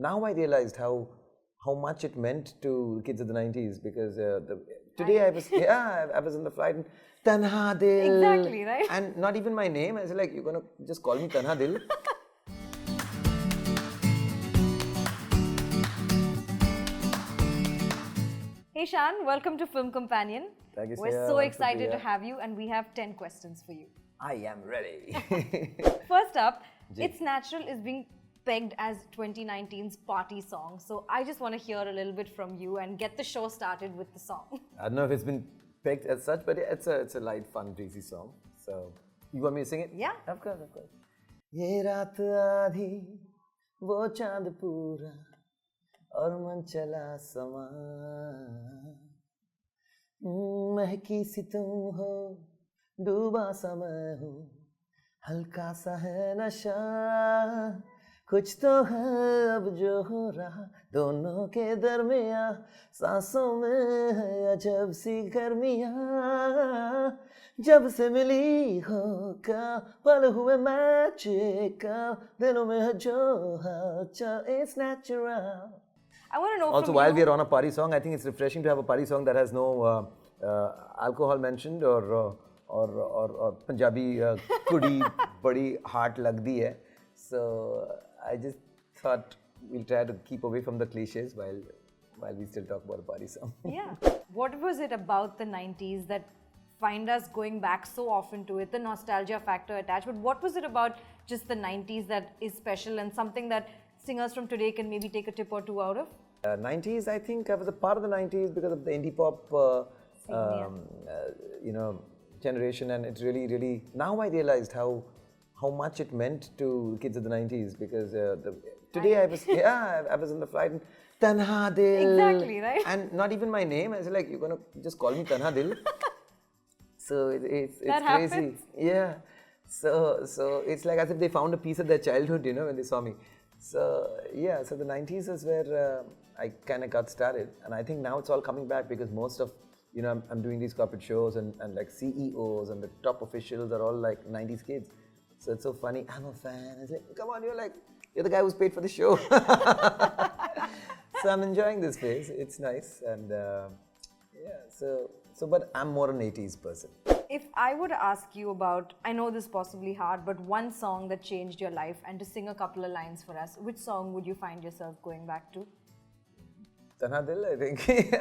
now I realized how much it meant to kids of the 90s because today I was in the flight and Tanha Dil. Exactly, right? And not even my name. I was like, you're gonna just call me Tanha Dil. Hey Shaan, welcome to Film Companion. Thank you, We're Sneha. so Wonderful to excited be to here. have you, and we have 10 questions for you. I am ready. First up, It's Natural is being pegged as 2019's party song. So I just want to hear a little bit from you and get the show started with the song. I don't know if it's been picked as such, but it's a light, fun, breezy song. So, you want me to sing it? Yeah. Of course, of course. ये रात आधी वो चांद पूरा और मन चला समा महकी सी तुम हो डूबा सा मैं हूँ हल्का सा है नशा कुछ तो है अब जो हो रहा दोनों के दरमिया सांसों में है अजब सी गर्मियाँ जब से मिली हो का पल हुए मैजिक दिलों में है जो हलचल it's natural. I want to know Also, from while you. we are on a party song, I think it's refreshing to have a party song that has no alcohol mentioned or Punjabi kudi badi heart lagdi hai. So I just thought we'll try to keep away from the cliches while we still talk about a party song. Yeah. What was it about the 90s that find us going back so often to it, the nostalgia factor attached? But what was it about just the 90s that is special and something that singers from today can maybe take a tip or two out of? 90s, I think I was a part of the 90s because of the indie pop, generation, and it really. Now I realized how much it meant to kids of the 90s because today I was in the flight and Tanha Dil. Exactly, right? And not even my name. I was like, you're gonna just call me Tanha Dil. So it's That crazy. happens. Yeah. So it's like as if they found a piece of their childhood, when they saw me. So yeah, so the 90s is where I kind of got started, and I think now it's all coming back because most of I'm doing these corporate shows and like CEOs and the top officials are all like 90s kids. So it's so funny. I'm a fan. It's like, come on, you're the guy who's paid for the show. So I'm enjoying this phase. It's nice, and but I'm more an 80s person. If I were to ask you about, I know this is possibly hard, but one song that changed your life and to sing a couple of lines for us, which song would you find yourself going back to? Tanha Dil, I think.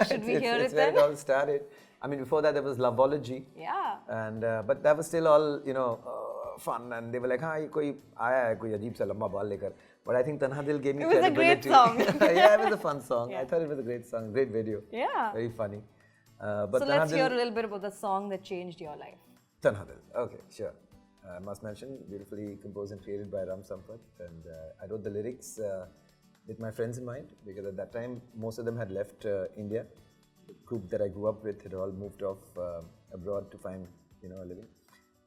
Should we hear it it's where then? it all started. I mean, before that there was Loveology. Yeah. And but that was still all fun, and they were like, "हाँ ये कोई आया है कोई अजीब सा लंबा बाल लेकर." But I think Tanha Dil gave me It was a great credibility. song. Yeah, it was a fun song. Yeah. I thought it was a great song, great video. Yeah. Very funny. But So Tanha let's Dil, hear a little bit about the song that changed your life. Tanha Dil. Okay, sure. I must mention, beautifully composed and created by Ram Sampath, and I wrote the lyrics with my friends in mind because at that time most of them had left India. The group that I grew up with had all moved off abroad to find a living.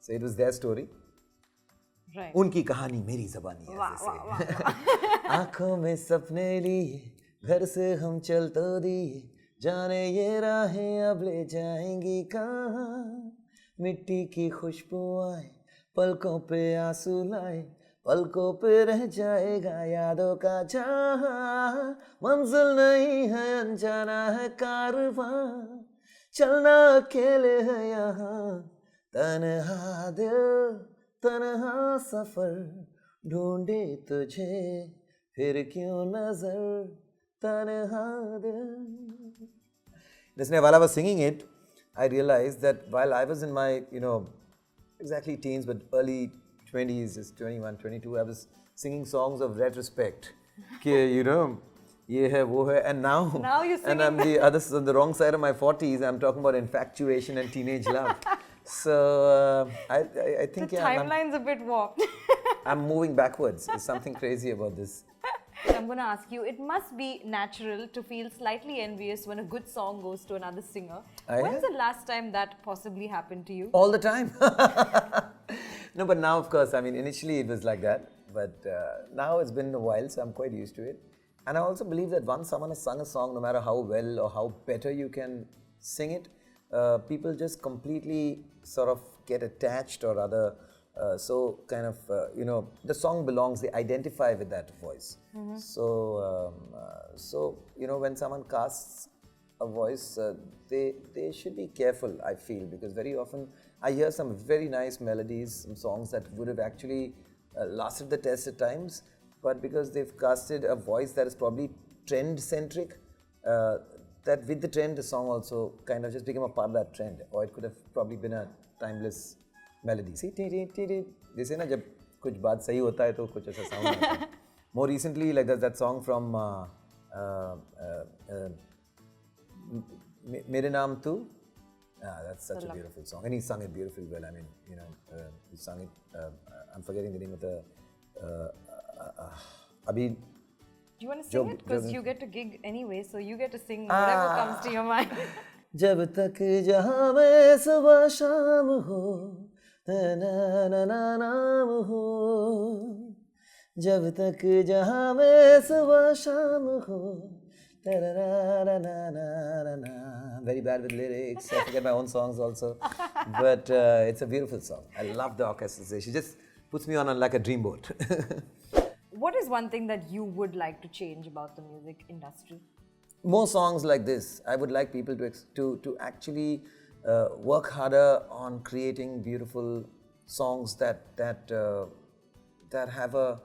So it was their story. Right. उनकी कहानी मेरी ज़बानी ऐसे आँखों में सपने लिए घर से हम चल तो दिए जाने ये राहें अब ले जाएंगी कहाँ मिट्टी की खुशबू आए पलकों पे आंसू लाए पलकों पे रह जाएगा यादों का जहां मंजिल नहीं है अनजाना है कारवां चलना अकेले है यहाँ तन्हा दिल तन्हा सफर ढूंढे तुझे फिर क्यों नजर तन्हा दिल. Listen, while I was singing it, I realized that while I was in my exactly teens but early 20s, just 21, 22, I was singing songs of retrospect. Ye hai, wo hai, and now you're singing and I'm on the wrong side of my 40s. I'm talking about infatuation and teenage love. So I think The timeline's a bit warped. I'm moving backwards. There's something crazy about this. I'm going to ask you, it must be natural to feel slightly envious when a good song goes to another singer. When's the last time that possibly happened to you? All the time. No, but now, of course, I mean, initially it was like that. But now it's been a while, so I'm quite used to it. And I also believe that once someone has sung a song, no matter how well or how better you can sing it, people just completely sort of get attached or rather So kind of, the song belongs, they identify with that voice. So when someone casts a voice, they should be careful, I feel, because very often I hear some very nice melodies, some songs that would have actually lasted the test at times, but because they've casted a voice that is probably trend-centric, that with the trend, the song also kind of just became a part of that trend, or it could have probably been a timeless melody. See, जैसे ना जब कुछ बात सही होता है तो कुछ ऐसा sound आता है. More recently, like that song from मेरे नाम तू. That's such a beautiful song, and he sung it beautifully well. I mean, he sung it. I'm forgetting the name of the. Abhi. Do you want to sing it? Because you get to gig anyway, so you get to sing whatever comes to your mind. जब तक जहाँ में सुबह शाम हो, ना ना ना नाम हो. जब तक जहाँ में सुबह शाम हो, na na na na na. Very bad with lyrics. I forget my own songs also, but it's a beautiful song. I love the orchestration. She just puts me on like a dreamboat. What is one thing that you would like to change about the music industry? More songs like this. I would like people to actually work harder on creating beautiful songs that have a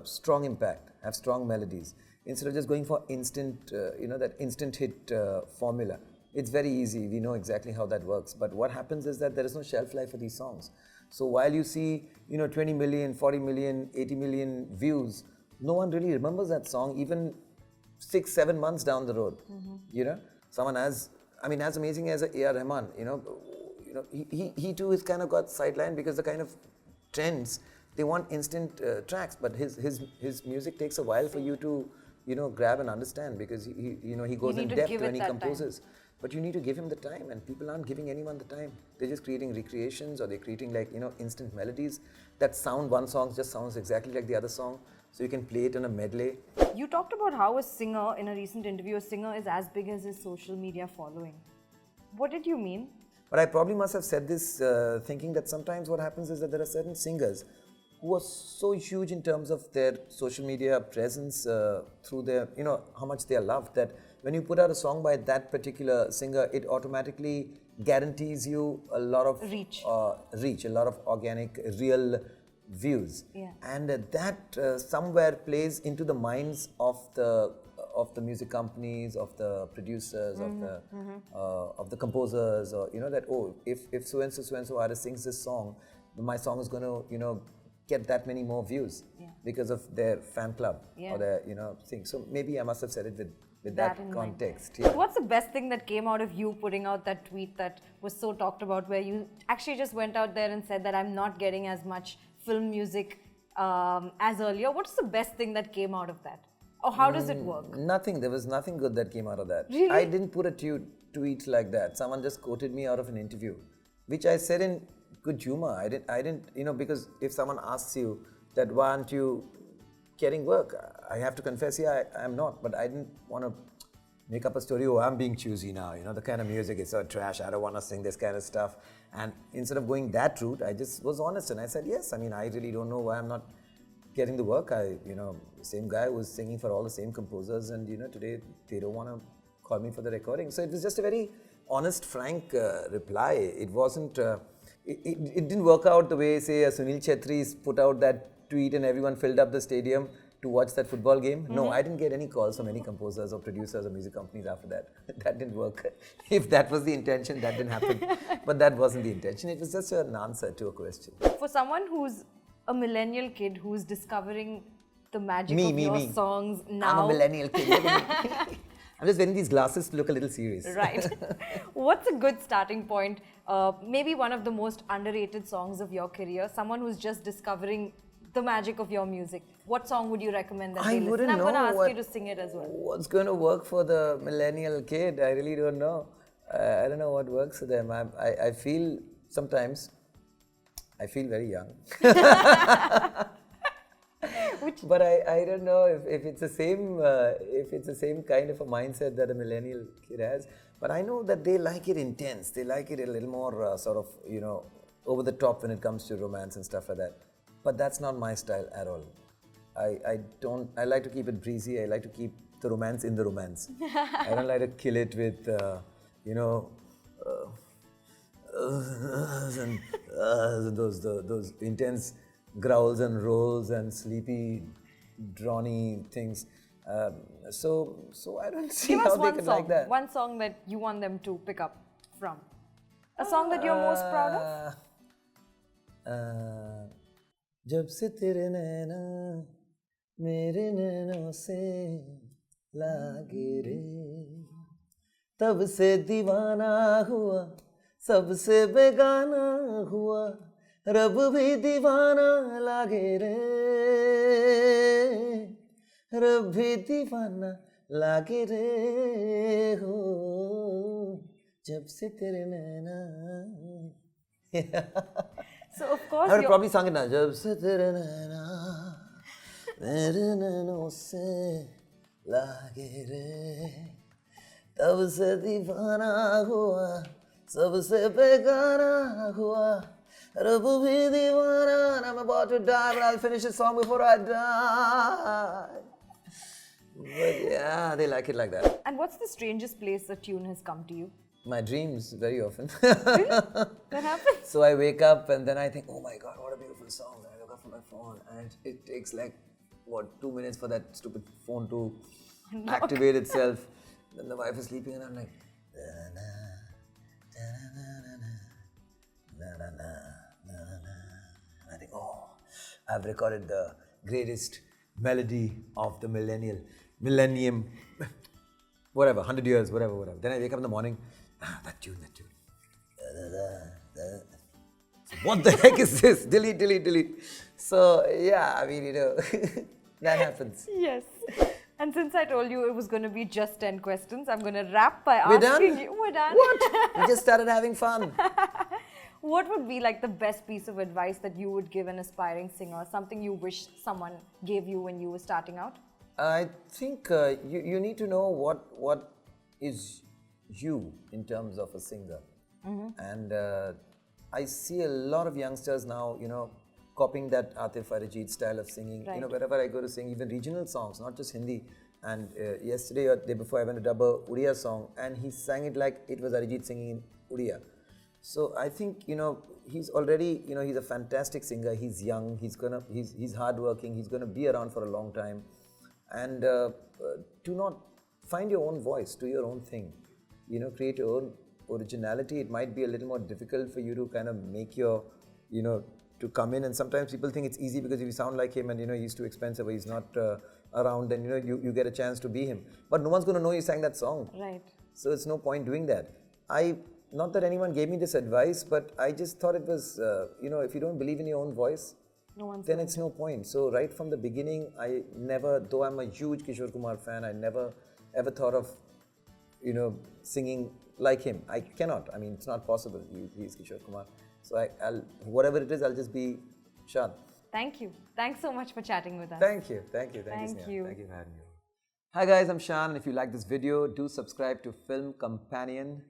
strong impact, have strong melodies. Instead of just going for instant, that instant hit formula. It's very easy. We know exactly how that works. But what happens is that there is no shelf life for these songs. So while you see, 20 million, 40 million, 80 million views, no one really remembers that song even 6-7 months down the road. Someone as amazing as A.R. Rahman, he too has kind of got sidelined because the kind of trends, they want instant tracks, but his music takes a while for you to grab and understand, because he goes in depth when he composes. Time. But you need to give him the time, and people aren't giving anyone the time. They're just creating recreations, or they're creating instant melodies that sound, one song just sounds exactly like the other song, so you can play it in a medley. You talked about how a singer, in a recent interview, a singer is as big as his social media following. What did you mean? But I probably must have said this thinking that sometimes what happens is that there are certain singers who are so huge in terms of their social media presence, through their, how much they are loved, that when you put out a song by that particular singer, it automatically guarantees you a lot of reach, a lot of organic, real views. Yeah. And that somewhere plays into the minds of the music companies, of the producers, of the composers, or that, oh, if so and so artist sings this song, my song is going to get that many more views because of their fan club or their thing. So maybe I must have said it with that context. Yeah. What's the best thing that came out of you putting out that tweet that was so talked about, where you actually just went out there and said that I'm not getting as much film music as earlier? What's the best thing that came out of that? Or how does it work? Nothing. There was nothing good that came out of that. Really? I didn't put a tweet like that. Someone just quoted me out of an interview, which I said in good humor. I didn't, because if someone asks you that why aren't you getting work, I have to confess, I'm not. But I didn't want to make up a story, oh, I'm being choosy now, the kind of music is so trash, I don't want to sing this kind of stuff. And instead of going that route, I just was honest and I said, yes, I really don't know why I'm not getting the work. Same guy was singing for all the same composers, and today they don't want to call me for the recording. So it was just a very honest, frank reply. It wasn't, it didn't work out the way, say, Sunil Chhetri's put out that tweet and everyone filled up the stadium to watch that football game. No, I didn't get any calls from any composers or producers or music companies after that. That didn't work. If that was the intention, that didn't happen. But that wasn't the intention. It was just an answer to a question. For someone who's a millennial kid who's discovering the magic of your songs now. I'm a millennial kid. I'm just wearing these glasses to look a little serious. Right. What's a good starting point? Maybe one of the most underrated songs of your career. Someone who's just discovering the magic of your music. What song would you recommend that they listen? I'm going to ask you to sing it as well. What's going to work for the millennial kid? I really don't know. I don't know what works for them. I feel sometimes, I feel very young. But I don't know if it's the same kind of a mindset that a millennial kid has. But I know that they like it intense. They like it a little more sort of, over the top when it comes to romance and stuff like that. But that's not my style at all. I like to keep it breezy. I like to keep the romance in the romance. I don't like to kill it with, and those intense growls and rolls and sleepy, drawny things. So I don't see Give how us they one could song, like that. one song that you want them to pick up from. A song that you're most proud of? जब से तेरे नैना मेरे नैनों से लागे रे तब से दीवाना हुआ सबसे बेगाना हुआ रब भी दीवाना लागे रे रब भी दीवाना लागे रे हो जब से तेरे नैना So of course I would have probably sung it now. जब से तेरे नैना मेरे नैनों से लागे रे तब से दीवाना हुआ सबसे बेगाना हुआ रब भी दीवाना and I'm about to die but I'll finish this song before I die. But yeah, they like it like that. And what's the strangest place a tune has come to you? My dreams, very often. Really? That happens? So I wake up and then I think, oh my God, what a beautiful song. Then I look up from my phone and it takes like, 2 minutes for that stupid phone to activate itself. Then the wife is sleeping and I'm like, and I think, oh, I've recorded the greatest melody of the millennium, whatever, 100 years, whatever. Then I wake up in the morning, that tune. What the heck is this? Delete. So, yeah, I mean, that happens. Yes. And since I told you it was going to be just 10 questions, I'm going to wrap by We're asking done? you. We're done. What? We just started having fun. What would be like the best piece of advice that you would give an aspiring singer? Something you wish someone gave you when you were starting out? I think you need to know what is you in terms of a singer. And I see a lot of youngsters now, copying that Atif Arijit style of singing. Right. Wherever I go to sing, even regional songs, not just Hindi. And yesterday or the day before, I went to dub a Odia song, and he sang it like it was Arijit singing in Odia. So I think he's already he's a fantastic singer. He's young. He's hardworking. He's gonna be around for a long time. And do not find your own voice, do your own thing. Create your own originality. It might be a little more difficult for you to kind of make your to come in, and sometimes people think it's easy because if you sound like him and he's too expensive or he's not around, then you get a chance to be him. But no one's going to know you sang that song. Right. So it's no point doing that. Not that anyone gave me this advice, but I just thought it was if you don't believe in your own voice, then it's no point. So right from the beginning, I never, though I'm a huge Kishore Kumar fan, I never ever thought of singing like him. I cannot. I mean, it's not possible. He's Kishore Kumar. So I'll whatever it is, I'll just be Shaan. Thank you. Thanks so much for chatting with us. Thank you, Sneha. Thank you. Thank you for having me. Hi guys, I'm Shaan, and if you like this video, do subscribe to Film Companion.